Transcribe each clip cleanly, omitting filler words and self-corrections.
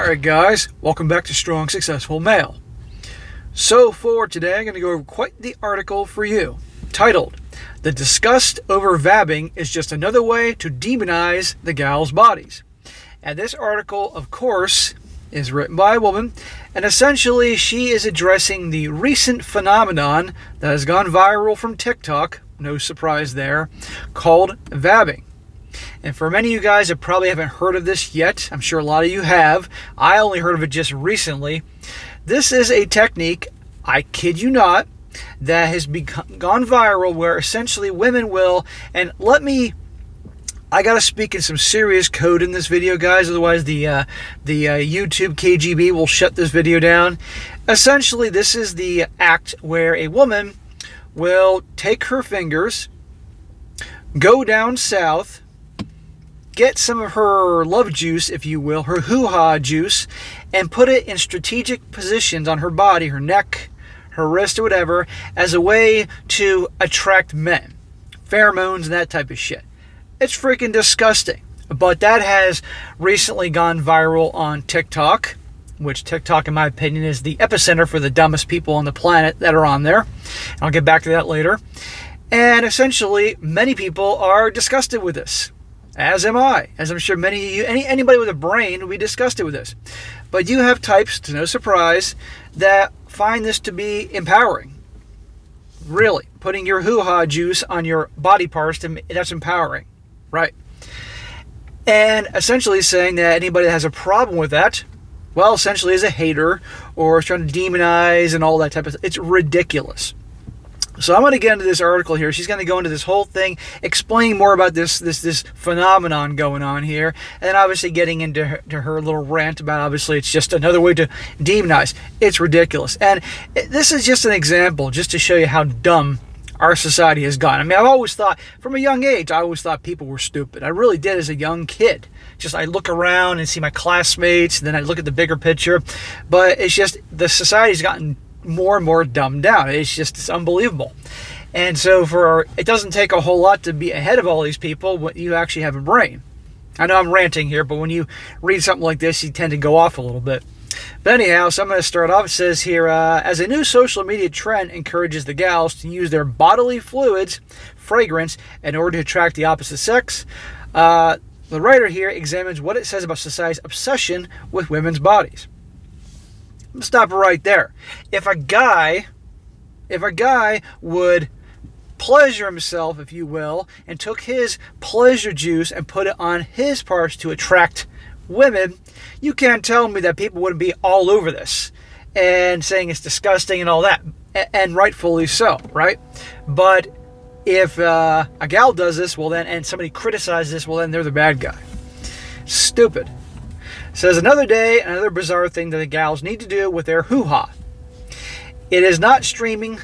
Alright guys, welcome back to Strong Successful Male. So for today, I'm going to go over quite the article for you, titled, "The Disgust over Vabbing is just another way to demonize the gals' bodies." And this article, of course, is written by a woman, and essentially she is addressing the recent phenomenon that has gone viral from TikTok, no surprise there, called vabbing. And for many of you guys that probably haven't heard of this yet, I'm sure a lot of you have. I only heard of it just recently. This is a technique, I kid you not, that has gone viral where essentially women will, and I gotta speak in some serious code in this video, guys, otherwise the YouTube KGB will shut this video down. Essentially, this is the act where a woman will take her fingers, go down south, get some of her love juice, if you will, her hoo-ha juice, and put it in strategic positions on her body, her neck, her wrist, or whatever, as a way to attract men. Pheromones and that type of shit. It's freaking disgusting. But that has recently gone viral on TikTok, which TikTok, in my opinion, is the epicenter for the dumbest people on the planet that are on there. I'll get back to that later. And essentially, many people are disgusted with this. As am I. As I'm sure many of you, anybody with a brain will be disgusted with this. But you have types, to no surprise, that find this to be empowering. Really. Putting your hoo-ha juice on your body parts, that's empowering. Right. And essentially saying that anybody that has a problem with that, well, essentially is a hater or is trying to demonize and all that type of stuff. It's ridiculous. So I'm going to get into this article here. She's going to go into this whole thing, explaining more about this phenomenon going on here, and then obviously getting into her little rant about obviously it's just another way to demonize. It's ridiculous. And this is just an example, just to show you how dumb our society has gotten. I mean, I've always thought, from a young age, I always thought people were stupid. I really did as a young kid. Just I look around and see my classmates, and then I look at the bigger picture. But it's just, the society's gotten more and more dumbed down. It's unbelievable. And so it doesn't take a whole lot to be ahead of all these people when you actually have a brain. I know I'm ranting here, but when you read something like this, you tend to go off a little bit. But anyhow, so I'm going to start off. It says here, as a new social media trend encourages the gals to use their bodily fluids, fragrance, in order to attract the opposite sex, the writer here examines what it says about society's obsession with women's bodies. I'm going to stop right there. If a guy would pleasure himself, if you will, and took his pleasure juice and put it on his parts to attract women, you can't tell me that people wouldn't be all over this and saying it's disgusting and all that, and rightfully so, right? But if a gal does this, well then, and somebody criticizes this, well then they're the bad guy. Stupid. Says another day, another bizarre thing that the gals need to do with their hoo-ha. It is not streaming.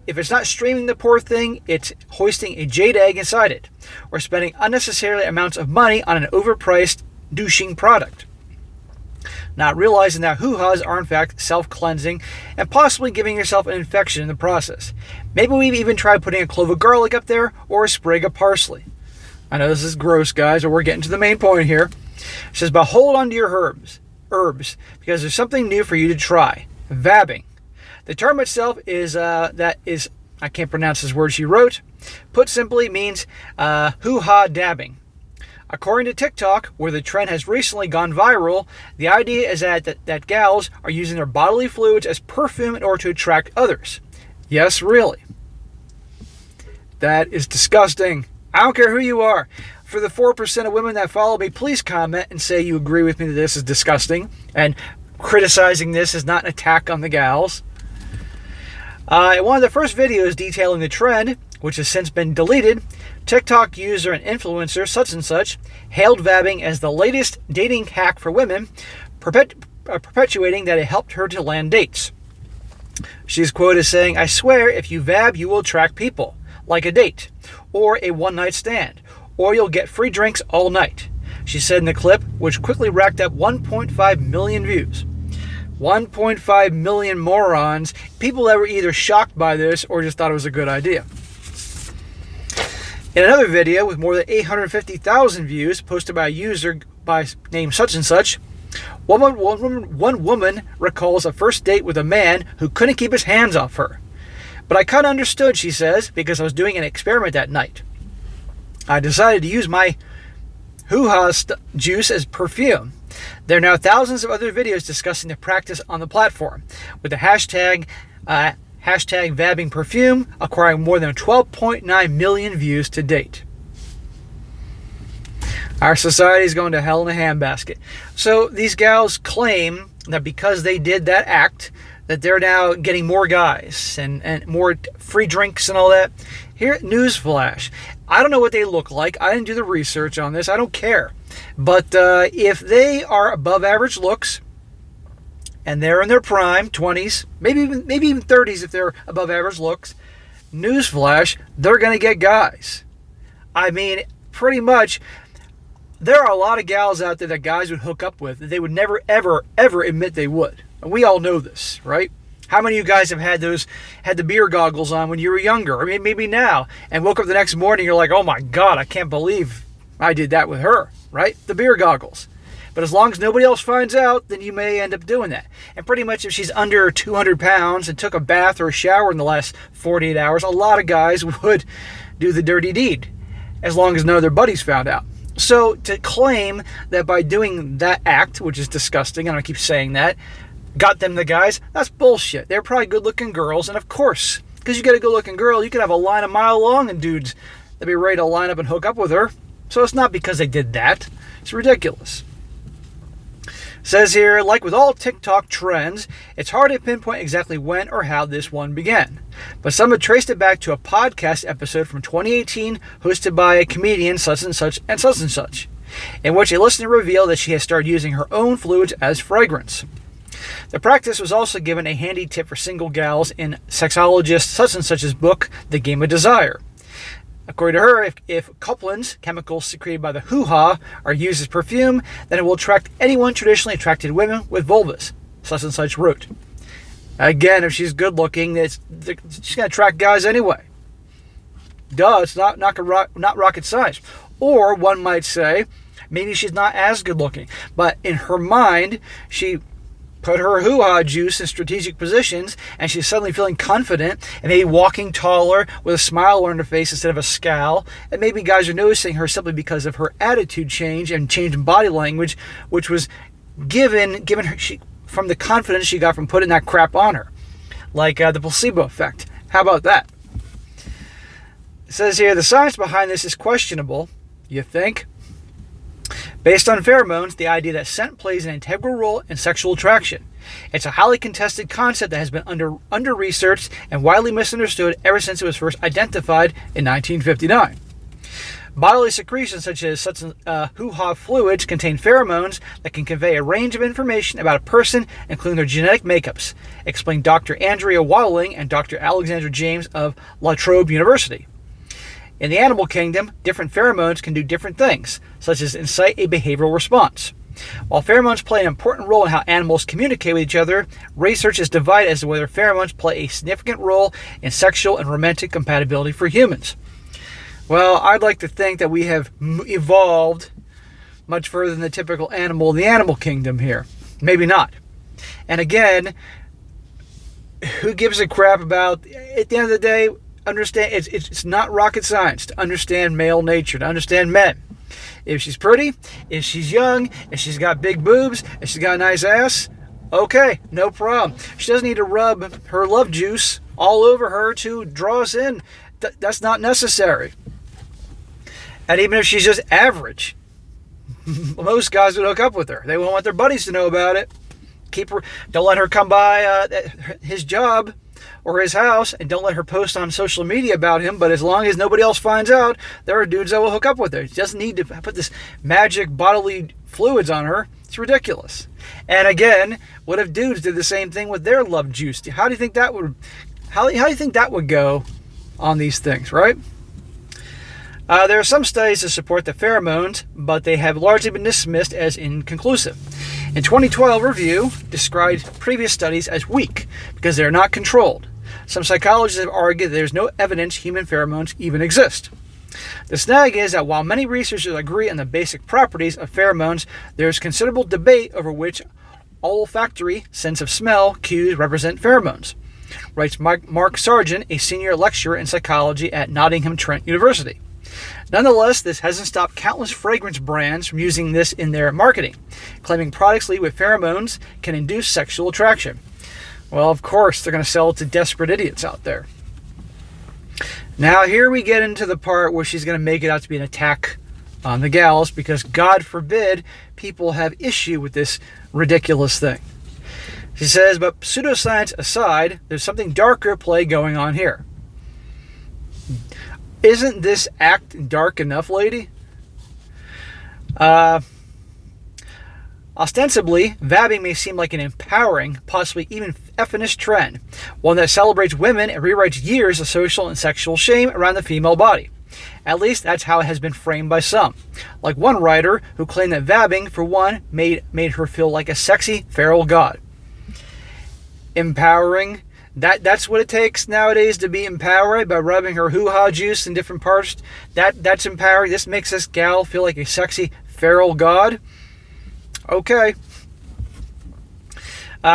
If it's not streaming the poor thing, it's hoisting a jade egg inside it, or spending unnecessary amounts of money on an overpriced douching product. Not realizing that hoo-has are in fact self-cleansing and possibly giving yourself an infection in the process. Maybe we've even tried putting a clove of garlic up there or a sprig of parsley. I know this is gross, guys, but we're getting to the main point here. It says, but hold on to your herbs, because there's something new for you to try. Vabbing. The term itself is, I can't pronounce this word she wrote. Put simply, means hoo-ha dabbing. According to TikTok, where the trend has recently gone viral, the idea is that gals are using their bodily fluids as perfume in order to attract others. Yes, really. That is disgusting. I don't care who you are. For the 4% of women that follow me, please comment and say you agree with me that this is disgusting, and criticizing this is not an attack on the gals. In one of the first videos detailing the trend, which has since been deleted, TikTok user and influencer such and such hailed vabbing as the latest dating hack for women, perpetuating that it helped her to land dates. She's quoted as saying, "I swear if you vab, you will attract people, like a date, or a one-night stand, or you'll get free drinks all night," she said in the clip, which quickly racked up 1.5 million views. 1.5 million morons, people that were either shocked by this or just thought it was a good idea. In another video with more than 850,000 views posted by a user by name such and such, One woman recalls a first date with a man who couldn't keep his hands off her. But I kind of understood, she says, because I was doing an experiment that night. I decided to use my hoo-ha juice as perfume. There are now thousands of other videos discussing the practice on the platform, with the hashtag Vabbing perfume acquiring more than 12.9 million views to date. Our society is going to hell in a handbasket. So these gals claim that because they did that act, that they're now getting more guys and more free drinks and all that. Here, newsflash. I don't know what they look like. I didn't do the research on this. I don't care. But if they are above average looks, and they're in their prime, 20s, maybe even 30s if they're above average looks, newsflash, they're going to get guys. I mean, pretty much, there are a lot of gals out there that guys would hook up with that they would never, ever, ever admit they would. And we all know this, right? How many of you guys have had the beer goggles on when you were younger, or maybe now, and woke up the next morning, you're like, oh my God, I can't believe I did that with her, right? The beer goggles. But as long as nobody else finds out, then you may end up doing that. And pretty much if she's under 200 pounds and took a bath or a shower in the last 48 hours, a lot of guys would do the dirty deed, as long as none of their buddies found out. So to claim that by doing that act, which is disgusting, and I keep saying that, got them the guys, that's bullshit. They're probably good-looking girls, and of course, because you get a good-looking girl, you could have a line a mile long and dudes that'd be ready to line up and hook up with her. So it's not because they did that. It's ridiculous. Says here, like with all TikTok trends, it's hard to pinpoint exactly when or how this one began. But some have traced it back to a podcast episode from 2018 hosted by a comedian such and such and such and such, in which a listener revealed that she has started using her own fluids as fragrance. The practice was also given a handy tip for single gals in sexologist such and such's book, The Game of Desire. According to her, if couplins, chemicals secreted by the hoo-ha, are used as perfume, then it will attract anyone traditionally attracted to women with vulvas, such and such wrote. Again, if she's good looking, she's going to attract guys anyway. Duh, it's not rocket science. Or one might say, maybe she's not as good looking, but in her mind, she put her hoo-ha juice in strategic positions, and she's suddenly feeling confident and maybe walking taller with a smile on her face instead of a scowl. And maybe guys are noticing her simply because of her attitude change and change in body language, which was given her from the confidence she got from putting that crap on her, like the placebo effect. How about that? It says here, the science behind this is questionable, you think? Based on pheromones, the idea that scent plays an integral role in sexual attraction. It's a highly contested concept that has been under-researched and widely misunderstood ever since it was first identified in 1959. Bodily secretions such as hoo-ha fluids contain pheromones that can convey a range of information about a person, including their genetic makeups, explained Dr. Andrea Waddling and Dr. Alexandra James of La Trobe University. In the animal kingdom, different pheromones can do different things, such as incite a behavioral response. While pheromones play an important role in how animals communicate with each other, research is divided as to whether pheromones play a significant role in sexual and romantic compatibility for humans. Well, I'd like to think that we have evolved much further than the typical animal in the animal kingdom here. Maybe not. And again, who gives a crap about, at the end of the day, understand it's not rocket science to understand male nature, to understand men. If she's pretty, if she's young, if she's got big boobs, if she's got a nice ass, okay, no problem. She doesn't need to rub her love juice all over her to draw us in. That's not necessary. And even if she's just average, most guys would hook up with her. They won't want their buddies to know about it. Don't let her come by his job or his house, and don't let her post on social media about him, but as long as nobody else finds out, there are dudes that will hook up with her. She doesn't need to put this magic bodily fluids on her. It's ridiculous. And again, what if dudes did the same thing with their love juice? How do you think that would go on these things, right? There are some studies to support the pheromones, but they have largely been dismissed as inconclusive. In 2012 review described previous studies as weak because they are not controlled. Some psychologists have argued that there is no evidence human pheromones even exist. The snag is that while many researchers agree on the basic properties of pheromones, there is considerable debate over which olfactory sense of smell cues represent pheromones, writes Mark Sargent, a senior lecturer in psychology at Nottingham Trent University. Nonetheless, this hasn't stopped countless fragrance brands from using this in their marketing, claiming products lead with pheromones can induce sexual attraction. Well, of course, they're going to sell it to desperate idiots out there. Now, here we get into the part where she's going to make it out to be an attack on the gals, because God forbid people have issue with this ridiculous thing. She says, but pseudoscience aside, there's something darker play going on here. Isn't this act dark enough, lady? Ostensibly, vabbing may seem like an empowering, possibly even feminist trend, one that celebrates women and rewrites years of social and sexual shame around the female body. At least that's how it has been framed by some. Like one writer who claimed that vabbing, for one, made her feel like a sexy, feral god. Empowering? That's what it takes nowadays to be empowered, by rubbing her hoo-ha juice in different parts. That's empowering. This makes this gal feel like a sexy, feral god. Okay.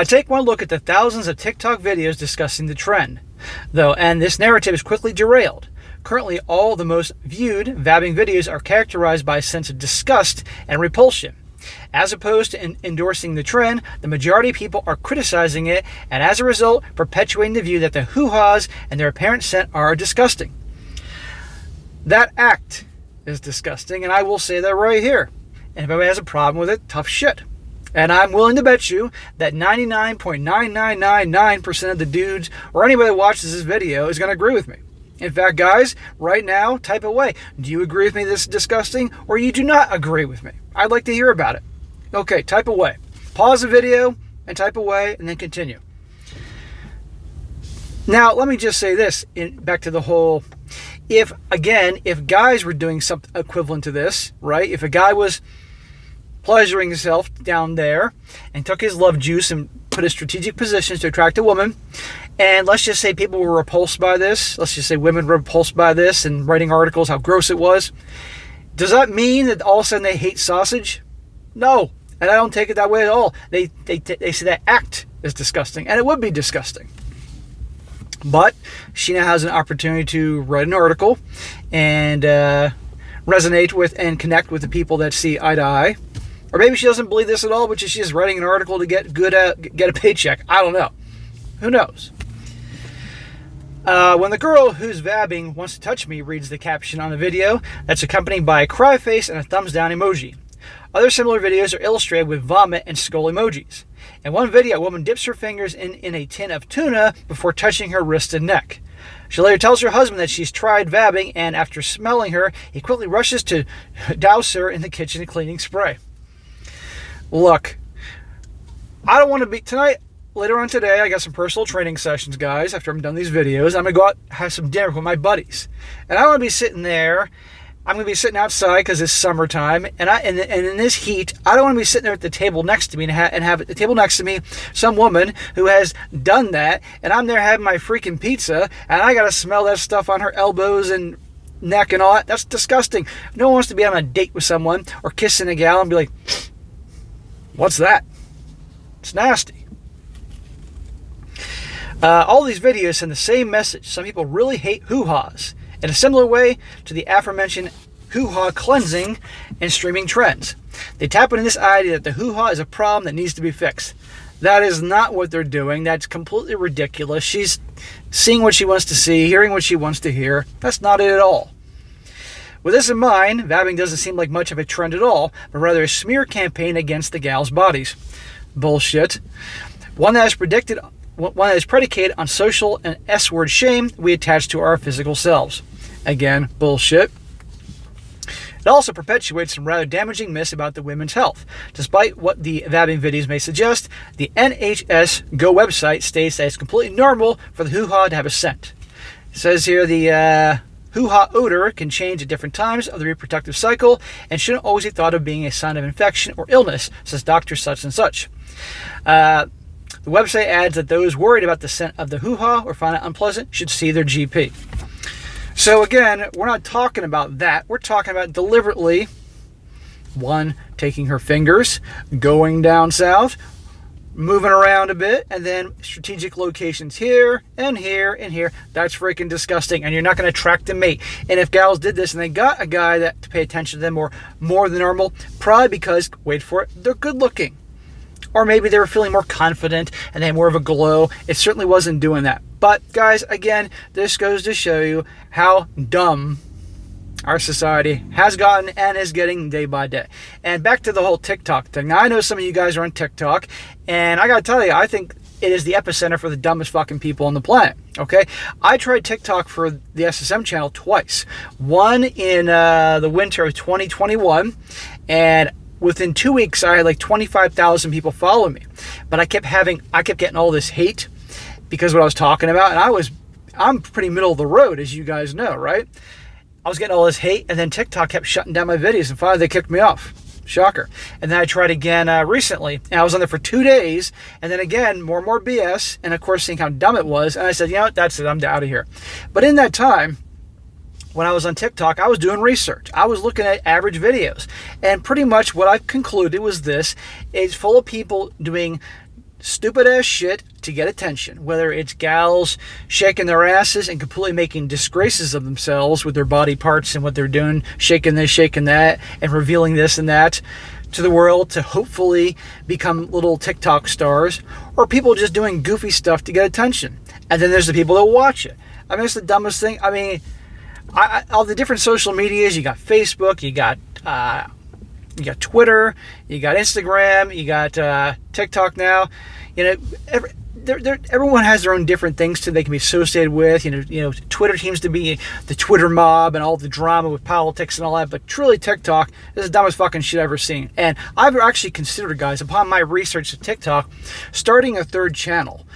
Take one look at the thousands of TikTok videos discussing the trend, though, and this narrative is quickly derailed. Currently, all the most viewed vabbing videos are characterized by a sense of disgust and repulsion. As opposed to endorsing the trend, the majority of people are criticizing it, and as a result, perpetuating the view that the hoo-has and their apparent scent are disgusting. That act is disgusting, and I will say that right here. And if anybody has a problem with it, tough shit. And I'm willing to bet you that 99.9999% of the dudes or anybody that watches this video is going to agree with me. In fact, guys, right now, type away. Do you agree with me this is disgusting, or you do not agree with me? I'd like to hear about it. Okay, type away. Pause the video and type away, and then continue. Now, let me just say this, back to the whole, if guys were doing something equivalent to this, right? If a guy was pleasuring himself down there and took his love juice and put in strategic positions to attract a woman, and let's just say people were repulsed by this, let's just say women were repulsed by this and writing articles how gross it was, does that mean that all of a sudden they hate sausage? No, and I don't take it that way at all. They say that act is disgusting, and it would be disgusting. But she now has an opportunity to write an article and resonate with and connect with the people that see eye to eye. Or maybe she doesn't believe this at all, but she's just writing an article to get a paycheck. I don't know. Who knows? When the girl who's vabbing wants to touch me reads the caption on the video, that's accompanied by a cry face and a thumbs down emoji. Other similar videos are illustrated with vomit and skull emojis. In one video, a woman dips her fingers in a tin of tuna before touching her wrist and neck. She later tells her husband that she's tried vabbing, and after smelling her, he quickly rushes to douse her in the kitchen cleaning spray. Look, I don't want to be... Tonight, later on today, I got some personal training sessions, guys, after I'm done these videos. I'm going to go out and have some dinner with my buddies. And I don't want to be sitting there... I'm going to be sitting outside because it's summertime, and in this heat, I don't want to be sitting there at the table next to me and have at the table next to me some woman who has done that, and I'm there having my freaking pizza, and I got to smell that stuff on her elbows and neck and all that. That's disgusting. No one wants to be on a date with someone or kissing a gal and be like, what's that? It's nasty. All these videos send the same message. Some people really hate hoo-has, in a similar way to the aforementioned hoo-ha cleansing and streaming trends. They tap into this idea that the hoo-ha is a problem that needs to be fixed. That is not what they're doing. That's completely ridiculous. She's seeing what she wants to see, hearing what she wants to hear. That's not it at all. With this in mind, vabbing doesn't seem like much of a trend at all, but rather a smear campaign against the gals' bodies. Bullshit. One that is predicated on social and S-word shame we attach to our physical selves. Again, bullshit. It also perpetuates some rather damaging myths about the women's health. Despite what the vabbing videos may suggest, the NHS Go website states that it's completely normal for the hoo-ha to have a scent. It says here the hoo-ha odor can change at different times of the reproductive cycle and shouldn't always be thought of being a sign of infection or illness, says Dr. Such and Such. The website adds that those worried about the scent of the hoo-ha or find it unpleasant should see their GP. So again, we're not talking about that. We're talking about deliberately, one, taking her fingers, going down south, moving around a bit, and then strategic locations here and here and here. That's freaking disgusting, and you're not going to attract a mate. And if gals did this and they got a guy that to pay attention to them more than normal, probably because, wait for it, they're good looking. Or maybe they were feeling more confident and they had more of a glow. It certainly wasn't doing that. But guys, again, this goes to show you how dumb our society has gotten and is getting day by day. And back to the whole TikTok thing. Now, I know some of you guys are on TikTok, and I gotta tell you, I think it is the epicenter for the dumbest fucking people on the planet. Okay? I tried TikTok for the SSM channel twice. One in the winter of 2021, and within 2 weeks, I had like 25,000 people follow me. But I kept getting all this hate because of what I was talking about, and I'm pretty middle of the road, as you guys know, right? I was getting all this hate, and then TikTok kept shutting down my videos, and finally they kicked me off. Shocker. And then I tried again recently, and I was on there for 2 days, and then again, more and more BS, and of course seeing how dumb it was, and I said, you know what, that's it, I'm out of here. But in that time, when I was on TikTok, I was doing research. I was looking at average videos, and pretty much what I concluded was this: it's full of people doing stupid ass shit to get attention, whether it's gals shaking their asses and completely making disgraces of themselves with their body parts and what they're doing, shaking this, shaking that, and revealing this and that to the world to hopefully become little TikTok stars, or people just doing goofy stuff to get attention. And then there's the people that watch it. I mean, it's the dumbest thing. I mean, all the different social medias, you got Facebook, you got Twitter, you got Instagram, you got TikTok now. You know, everyone has their own different things too they can be associated with. You know, Twitter seems to be the Twitter mob and all the drama with politics and all that. But truly, TikTok is the dumbest fucking shit I've ever seen. And I've actually considered, guys, upon my research of TikTok, starting a third channel.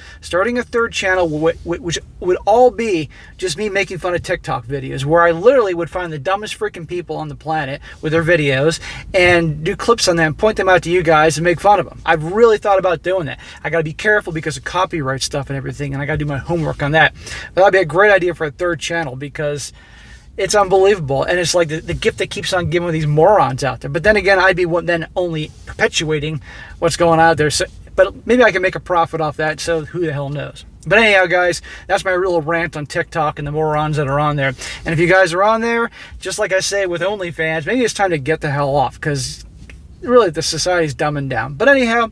Which would all be just me making fun of TikTok videos, where I literally would find the dumbest freaking people on the planet with their videos and do clips on them, point them out to you guys, and make fun of them. I've really thought about doing that. I got to be careful because of copyright stuff and everything, and I got to do my homework on that. But that'd be a great idea for a third channel because it's unbelievable, and it's like the gift that keeps on giving with these morons out there. But then again, I'd be then only perpetuating what's going on out there. So, but maybe I can make a profit off that, so who the hell knows. But anyhow, guys, that's my real rant on TikTok and the morons that are on there. And if you guys are on there, just like I say with OnlyFans, maybe it's time to get the hell off, because really the society's dumbing down. But anyhow,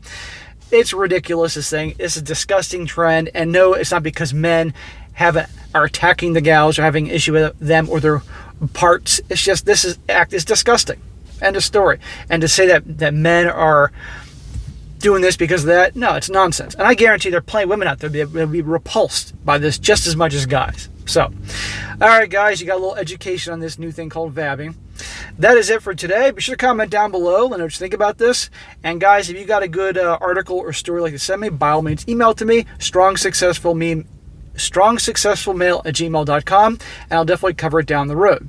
it's ridiculous, this thing. It's a disgusting trend. And no, it's not because men are attacking the gals or having an issue with them or their parts. It's just this act is disgusting. End of story. And to say that men are doing this because of that, no, it's nonsense. And I guarantee there are plenty of women out there that will be repulsed by this just as much as guys. So, all right, guys, you got a little education on this new thing called vabbing. That is it for today. Be sure to comment down below. Let me know what you think about this. And guys, if you got a good article or story like to send me, by all means, email it to me, strongsuccessfulmale@gmail.com, and I'll definitely cover it down the road.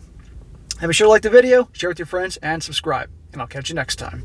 And be sure to like the video, share it with your friends, and subscribe. And I'll catch you next time.